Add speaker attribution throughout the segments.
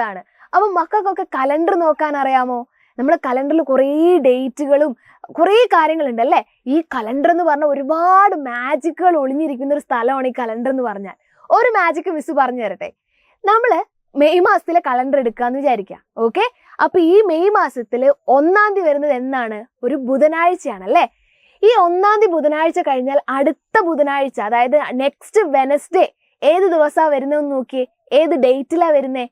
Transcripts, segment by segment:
Speaker 1: ആണ്. അപ്പൊ മക്കൾക്കൊക്കെ കലണ്ടർ നോക്കാൻ അറിയാമോ? നമ്മുടെ കലണ്ടറിൽ കുറേ ഡേറ്റുകളും കുറേ കാര്യങ്ങളുണ്ട് അല്ലേ? ഈ കലണ്ടർ എന്ന് പറഞ്ഞാൽ ഒരുപാട് മാജിക്കുകൾ ഒളിഞ്ഞിരിക്കുന്ന ഒരു സ്ഥലമാണ് ഈ കലണ്ടർ എന്ന് പറഞ്ഞാൽ. ഒരു മാജിക് മിസ് പറഞ്ഞു തരട്ടെ. നമ്മള് മെയ് മാസത്തിലെ കലണ്ടർ എടുക്കാന്ന് വിചാരിക്കാം. ഓക്കെ, അപ്പൊ ഈ മെയ് മാസത്തില് 1-ാം തീയതി വരുന്നത് എന്നാണ്? ഒരു ബുധനാഴ്ചയാണ് അല്ലേ? ഈ 1-ാം തീയതി ബുധനാഴ്ച കഴിഞ്ഞാൽ അടുത്ത ബുധനാഴ്ച, അതായത് നെക്സ്റ്റ് വെനസ്ഡേ ഏത് ദിവസമാണ് വരുന്നതെന്ന് നോക്കിയേ. ഏത് ഡേറ്റിലാ വരുന്നേ?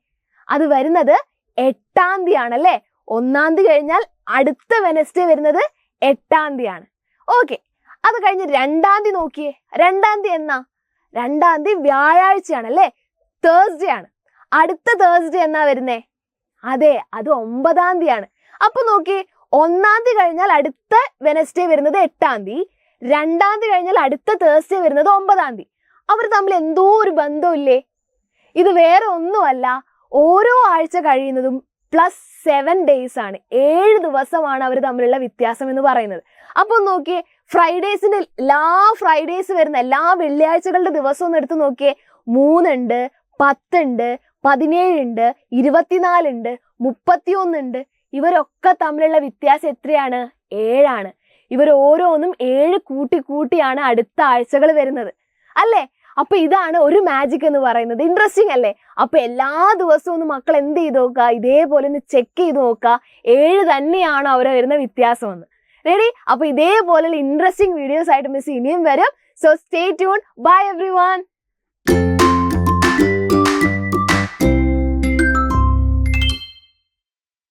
Speaker 1: അത് വരുന്നത് 8-ാം തീയതി ആണല്ലേ. 1-ാം തീയതി കഴിഞ്ഞാൽ അടുത്ത വെനസ്ഡേ വരുന്നത് 8-ാം തീയതി ആണ്. ഓക്കെ, അത് കഴിഞ്ഞ് 2-ാം തീയതി നോക്കിയേ. 2-ാം തീയതി എന്നാ? 2-ാം തീയതി വ്യാഴാഴ്ചയാണല്ലേ, തേഴ്സ്ഡേ ആണ്. അടുത്ത തേഴ്സ്ഡേ എന്നാ വരുന്നേ? അതെ, അത് 9-ാം തീയതി ആണ്. അപ്പൊ നോക്കിയേ, 1-ാം തീയതി കഴിഞ്ഞാൽ അടുത്ത വെനസ്ഡേ വരുന്നത് 8-ാം തീയതി, 2-ാം തീയതി കഴിഞ്ഞാൽ അടുത്ത തേഴ്സ്ഡേ വരുന്നത് 9-ാം തീയതി. അവർ തമ്മിൽ എന്തോ ഒരു ബന്ധമില്ലേ? ഇത് വേറെ ഒന്നുമല്ല, ഓരോ ആഴ്ച കഴിയുന്നതും +7 ഡേയ്സ് ആണ്. 7 ദിവസമാണ് അവർ തമ്മിലുള്ള വ്യത്യാസം എന്ന് പറയുന്നത്. അപ്പൊ നോക്കിയേ, ഫ്രൈഡേസിന്റെ എല്ലാ ഫ്രൈഡേസ് വരുന്ന എല്ലാ വെള്ളിയാഴ്ചകളുടെ ദിവസം ഒന്ന് എടുത്ത് നോക്കിയേ. 3 ഉണ്ട്, 10 ഉണ്ട്, 17 ഉണ്ട്, 24 ഉണ്ട്, 31 ഉണ്ട്. ഇവരൊക്കെ തമ്മിലുള്ള വ്യത്യാസം എത്രയാണ്? 7 ആണ്. ഇവർ ഓരോന്നും 7 കൂട്ടിയാണ് അടുത്ത ആഴ്ചകൾ വരുന്നത് അല്ലേ? അപ്പൊ ഇതാണ് ഒരു മാജിക് എന്ന് പറയുന്നത്. ഇൻട്രസ്റ്റിംഗ് അല്ലേ? അപ്പൊ എല്ലാ ദിവസവും ഒന്ന് മക്കൾ എന്ത് ചെയ്ത് നോക്കുക, ഇതേപോലെ ഒന്ന് ചെക്ക് ചെയ്ത് നോക്കുക, 7 തന്നെയാണോ അവരെ വരുന്ന വ്യത്യാസം എന്ന്. റെഡി? അപ്പൊ ഇതേപോലെയുള്ള ഇൻട്രസ്റ്റിംഗ് വീഡിയോസ് ആയിട്ട് മിസ് ഇനിയും വരും. So stay tune. Bye everyone.